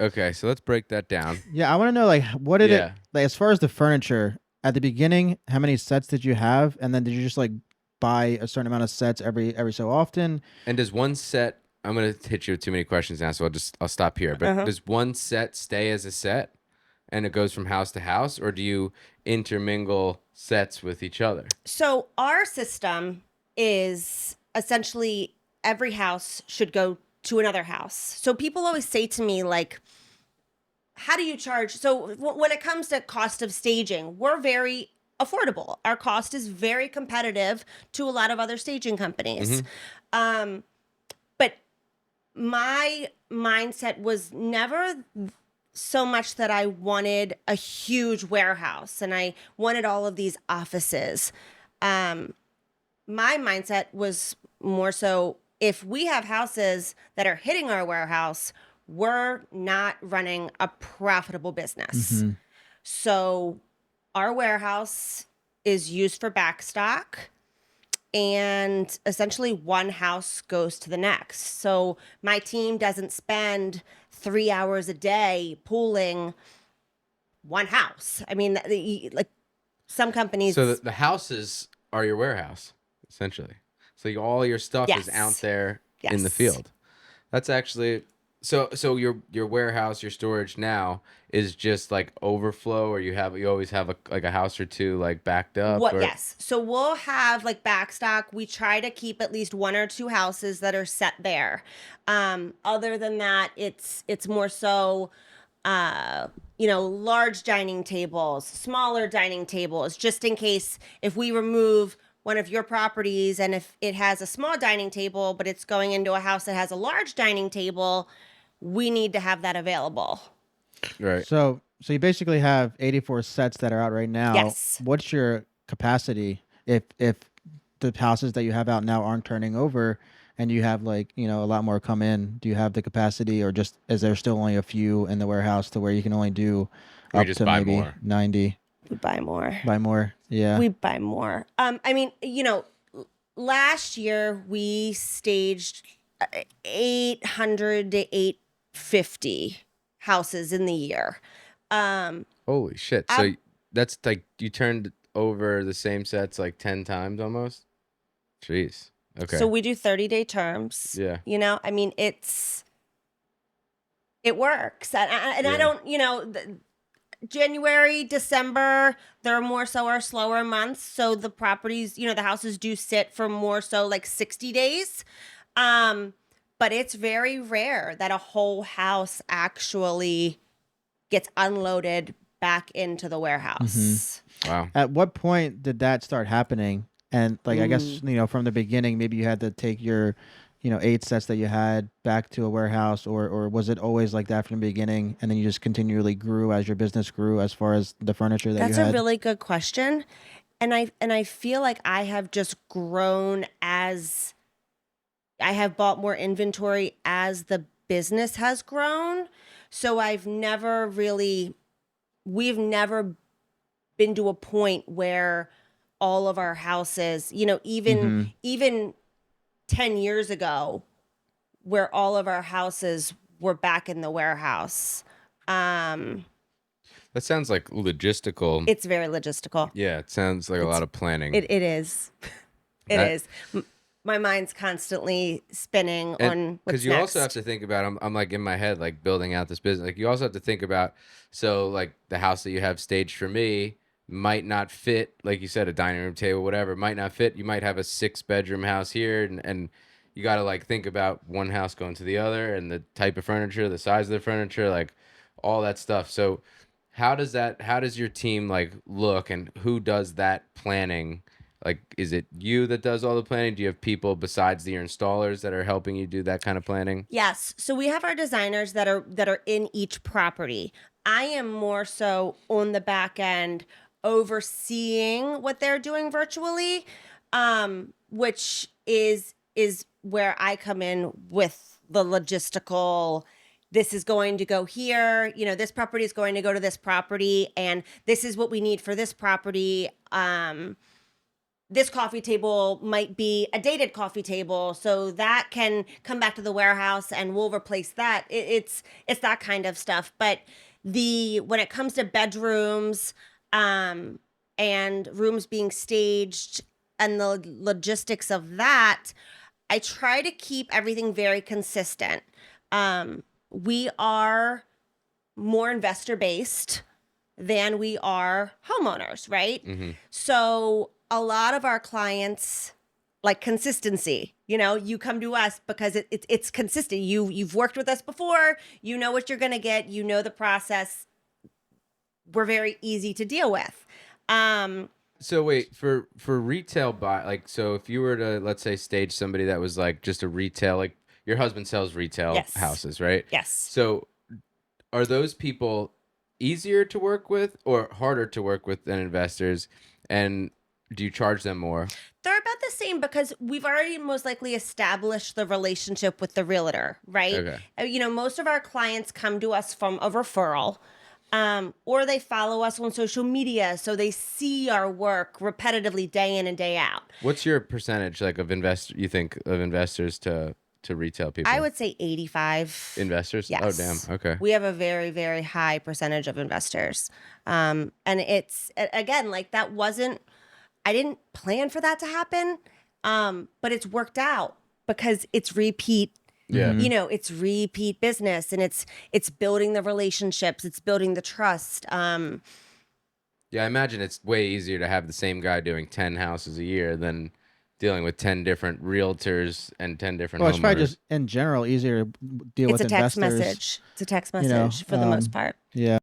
Okay, so let's break that down. Yeah, I want to know like what did it Yeah. like as far as the furniture at the beginning? How many sets did you have, and then did you just like buy a certain amount of sets every so often? And does one set, I'm gonna hit you with too many questions now, so I'll stop here. But Uh-huh. does one set stay as a set and it goes from house to house, or do you intermingle sets with each other? So our system is essentially every house should go to another house. So people always say to me like, how do you charge? So when it comes to cost of staging, we're very affordable. Our cost is very competitive to a lot of other staging companies. Mm-hmm. Um, but my mindset was never so much that I wanted a huge warehouse and I wanted all of these offices. Um, my mindset was more so if we have houses that are hitting our warehouse, we're not running a profitable business. Mm-hmm. So our warehouse is used for backstock and essentially one house goes to the next. So my team doesn't spend 3 hours a day pooling one house. I mean, like some So companies, the houses are your warehouse, essentially. So all your stuff is out yes, there in the yes. field. That's actually so your warehouse, your storage now is just like overflow, or you always have like a house or two like backed up, What, or yes. So we'll have like backstock. We try to keep at least one or two houses that are set there. Other than that, it's more so large dining tables, smaller dining tables, just in case if we remove one of your properties and if it has a small dining table, but it's going into a house that has a large dining table, we need to have that available. right. So you basically have 84 sets that are out right now. Yes. What's your capacity if the houses that you have out now aren't turning over and you have like, a lot more come in? Do you have the capacity, or just is there still only a few in the warehouse to where you can only do We up just to buy maybe more. 90 We buy more. by more? Yeah. We buy more. I mean, last year we staged 800 to 850 houses in the year. Holy shit! So I, that's like you turned over the same sets like 10 times almost. Jeez. so Okay. we do 30-day terms. Yeah. I mean, it works. And I Yeah. don't, January, December, they're more so our slower months. So the properties, the houses do sit for more so like 60 days. But it's very rare that a whole house actually gets unloaded back into the Mm-hmm. warehouse. Wow. At what point did that start happening? And like, I guess, Mm. from the beginning, maybe you had to take your, 8 sets that you had back to a warehouse, or was it always like that from the beginning? And then you just continually grew as your business grew as far as the furniture that you That's a had? really good question. And I feel like I have just grown as I have bought more inventory as the business has grown. So we've never been to a point where all of our houses, even Mm-hmm. even 10 years ago, where all of our houses were back in the warehouse. Um, That sounds like logistical. it's very logistical. Yeah, it sounds like a It's lot of planning. it is. It That is. My mind's constantly spinning and on because what's you also have next. to think about, I'm like in my head like building out this business. Like you also have to think about, so like the house that you have staged for me might not fit, like you said, a dining room table, whatever, might not fit. You might have a 6 bedroom house here, and you got to like think about one house going to the other and the type of furniture, the size of the furniture, like all that stuff. So how does your team like look, and who does that planning? Like, is it you that does all the planning? Do you have people besides your installers that are helping you do that kind of planning? Yes. So we have our designers that are in each property. I am more so on the back end overseeing what they're doing virtually, which is where I come in with the logistical. This is going to go here. This property is going to go to this property, and this is what we need for this property. this coffee table might be a dated coffee table, so that can come back to the warehouse and we'll replace that. It's that kind of stuff. But when it comes to bedrooms, and rooms being staged and the logistics of that, I try to keep everything very consistent. We are more investor based than we are homeowners, right? So a lot of our clients like consistency. You come to us because it's consistent. You've worked with us before. You know what you're going to get. You know the process. We're very easy to deal with. So wait, for retail buy, like, so if you were to, let's say, stage somebody that was like just a retail, like your husband sells retail Yes. houses, right? Yes. So are those people easier to work with or harder to work with than investors? And do you charge them more? They're about the same because we've already most likely established the relationship with the realtor, right? Okay. Most of our clients come to us from a referral, or they follow us on social media, so they see our work repetitively day in and day out. What's your percentage like of investors to retail people? I would say 85. Investors? Yes. Oh, damn. Okay. We have a very, very high percentage of investors. And it's, again, like I didn't plan for that to happen, but it's worked out because it's repeat. Yeah. It's repeat business, and it's building the relationships, it's building the trust. Yeah, I imagine it's way easier to have the same guy doing 10 houses a year than dealing with 10 different realtors and 10 different Well, it's probably homeowners. just in general easier to deal It's with a text investors. message. It's a text message for the most part. Yeah.